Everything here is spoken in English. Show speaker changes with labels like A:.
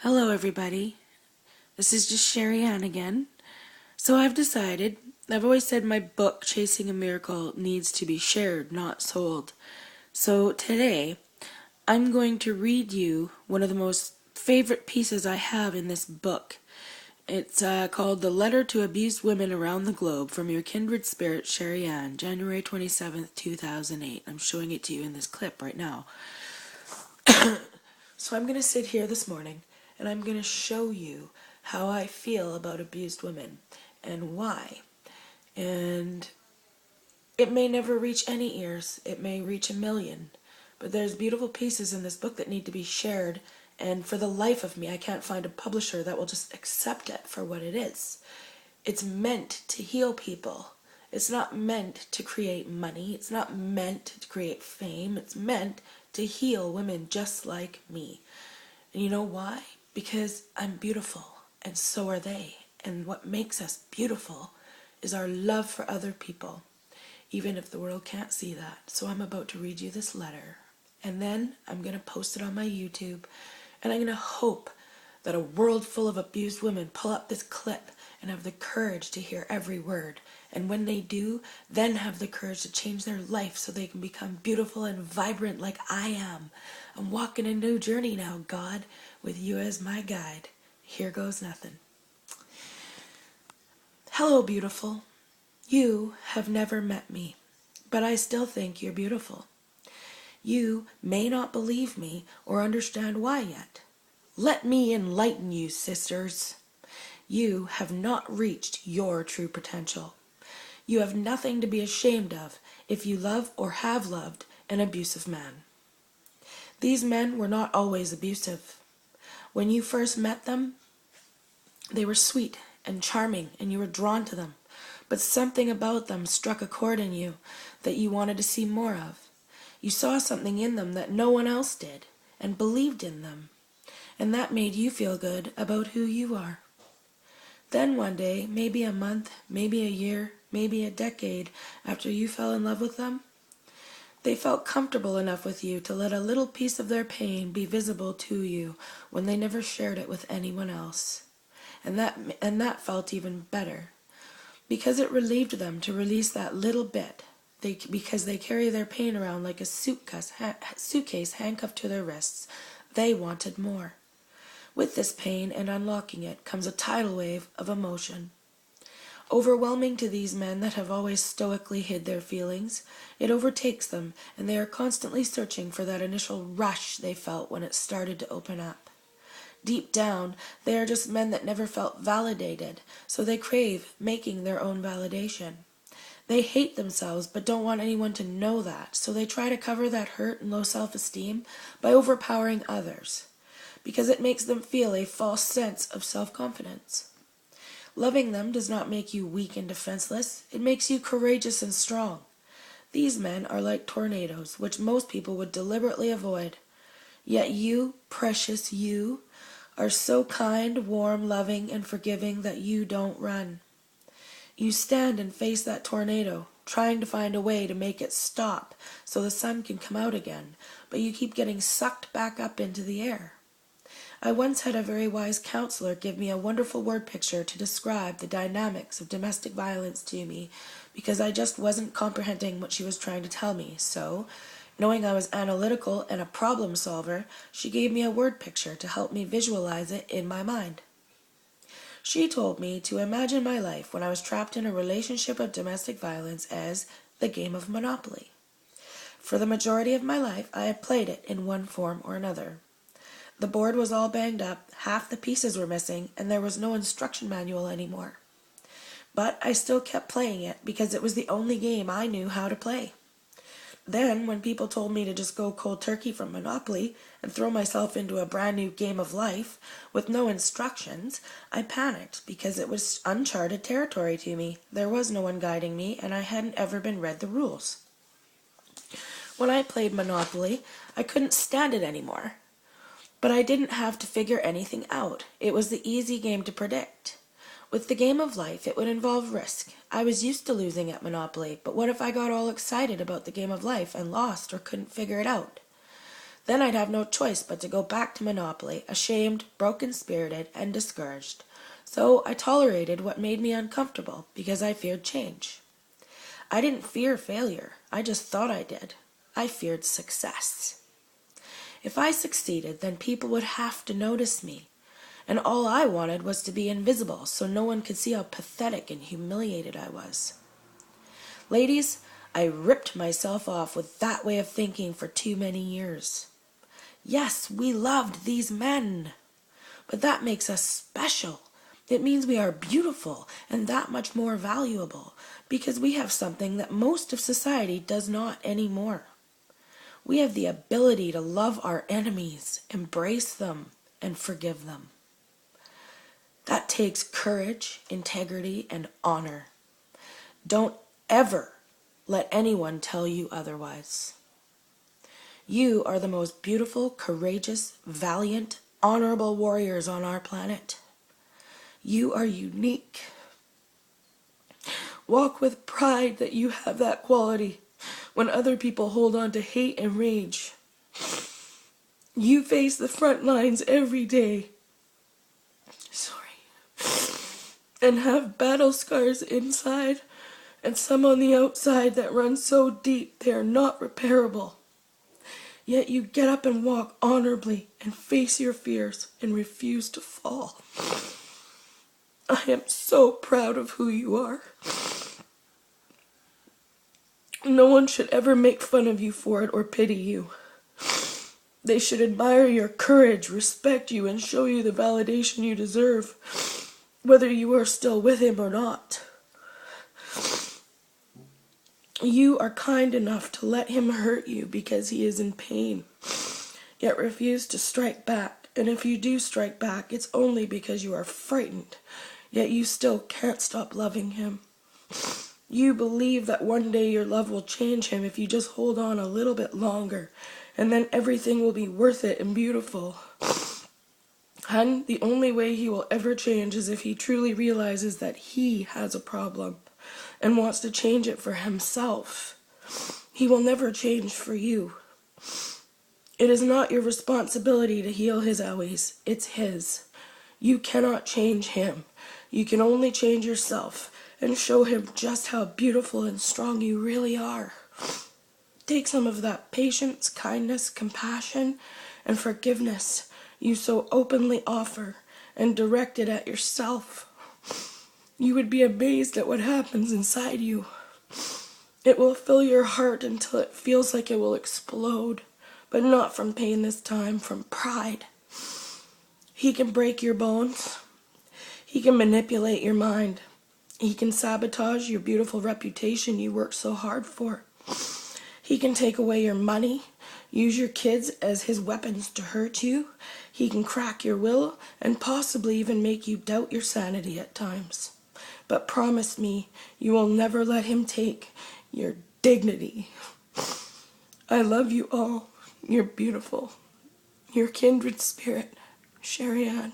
A: Hello, everybody. This is just Sherry Ann again. So I've always said my book, Chasing a Miracle, needs to be shared, not sold. So today, I'm going to read you one of the most favorite pieces I have in this book. It's called The Letter to Abused Women Around the Globe from Your Kindred Spirit, Sherry Ann, January 27th, 2008. I'm showing it to you in this clip right now. So I'm going to sit here this morning and I'm going to show you how I feel about abused women and why. And it may never reach any ears, it may reach 1,000,000, but there's beautiful pieces in this book that need to be shared, and for the life of me, I can't find a publisher that will just accept it for what it is. It's meant to heal people. It's not meant to create money. It's not meant to create fame. It's meant to heal women just like me. And you know why? Because I'm beautiful, and so are they. And what makes us beautiful is our love for other people, even if the world can't see that. So I'm about to read you this letter, and then I'm going to post it on my YouTube, and I'm going to hope that a world full of abused women pull up this clip and have the courage to hear every word. And when they do, then have the courage to change their life so they can become beautiful and vibrant like I am. I'm walking a new journey now, God, with you as my guide. Here goes nothing. Hello, beautiful. You have never met me, but I still think you're beautiful. You may not believe me or understand why yet. Let me enlighten you, sisters. You have not reached your true potential. You have nothing to be ashamed of if you love or have loved an abusive man. These men were not always abusive. When you first met them, they were sweet and charming and you were drawn to them, but something about them struck a chord in you that you wanted to see more of. You saw something in them that no one else did and believed in them, and that made you feel good about who you are. Then one day, maybe a month, maybe a year, maybe a decade after you fell in love with them, they felt comfortable enough with you to let a little piece of their pain be visible to you when they never shared it with anyone else. And that felt even better, because it relieved them to release that little bit, because they carry their pain around like a suitcase handcuffed to their wrists. They wanted more. With this pain and unlocking it comes a tidal wave of emotion. Overwhelming to these men that have always stoically hid their feelings, it overtakes them, and they are constantly searching for that initial rush they felt when it started to open up. Deep down, they are just men that never felt validated, so they crave making their own validation. They hate themselves but don't want anyone to know that, so they try to cover that hurt and low self-esteem by overpowering others, because it makes them feel a false sense of self-confidence. Loving them does not make you weak and defenseless. It makes you courageous and strong. These men are like tornadoes, which most people would deliberately avoid. Yet you, precious you, are so kind, warm, loving, and forgiving that you don't run. You stand and face that tornado, trying to find a way to make it stop so the sun can come out again, but you keep getting sucked back up into the air. I once had a very wise counselor give me a wonderful word picture to describe the dynamics of domestic violence to me, because I just wasn't comprehending what she was trying to tell me. So, knowing I was analytical and a problem solver, she gave me a word picture to help me visualize it in my mind. She told me to imagine my life when I was trapped in a relationship of domestic violence as the game of Monopoly. For the majority of my life, I had played it in one form or another. The board was all banged up, half the pieces were missing, and there was no instruction manual anymore. But I still kept playing it because it was the only game I knew how to play. Then, when people told me to just go cold turkey from Monopoly and throw myself into a brand new game of life with no instructions, I panicked because it was uncharted territory to me. There was no one guiding me, and I hadn't ever been read the rules. When I played Monopoly, I couldn't stand it anymore. But I didn't have to figure anything out. It was the easy game to predict. With the game of life, it would involve risk. I was used to losing at Monopoly, but what if I got all excited about the game of life and lost or couldn't figure it out? Then I'd have no choice but to go back to Monopoly, ashamed, broken-spirited, and discouraged. So I tolerated what made me uncomfortable because I feared change. I didn't fear failure. I just thought I did. I feared success. If I succeeded, then people would have to notice me. And all I wanted was to be invisible so no one could see how pathetic and humiliated I was. Ladies, I ripped myself off with that way of thinking for too many years. Yes, we loved these men, but that makes us special. It means we are beautiful and that much more valuable because we have something that most of society does not anymore. We have the ability to love our enemies, embrace them, and forgive them. That takes courage, integrity, and honor. Don't ever let anyone tell you otherwise. You are the most beautiful, courageous, valiant, honorable warriors on our planet. You are unique. Walk with pride that you have that quality when other people hold on to hate and rage. You face the front lines every day. And have battle scars inside and some on the outside that run so deep they are not repairable. Yet you get up and walk honorably and face your fears and refuse to fall. I am so proud of who you are. No one should ever make fun of you for it or pity you. They should admire your courage, respect you, and show you the validation you deserve, whether you are still with him or not. You are kind enough to let him hurt you because he is in pain, yet refuse to strike back. And if you do strike back, it's only because you are frightened, yet you still can't stop loving him. You believe that one day your love will change him if you just hold on a little bit longer, and then everything will be worth it and beautiful. Hun, the only way he will ever change is if he truly realizes that he has a problem and wants to change it for himself. He will never change for you. It is not your responsibility to heal his owies. It's his. You cannot change him. You can only change yourself and show him just how beautiful and strong you really are. Take some of that patience, kindness, compassion, and forgiveness you so openly offer and direct it at yourself. You would be amazed at what happens inside you. It will fill your heart until it feels like it will explode, but not from pain this time, from pride. He can break your bones. He can manipulate your mind. He can sabotage your beautiful reputation you worked so hard for. He can take away your money, use your kids as his weapons to hurt you. He can crack your will and possibly even make you doubt your sanity at times. But promise me you will never let him take your dignity. I love you all. You're beautiful. Your kindred spirit, Sherry Ann.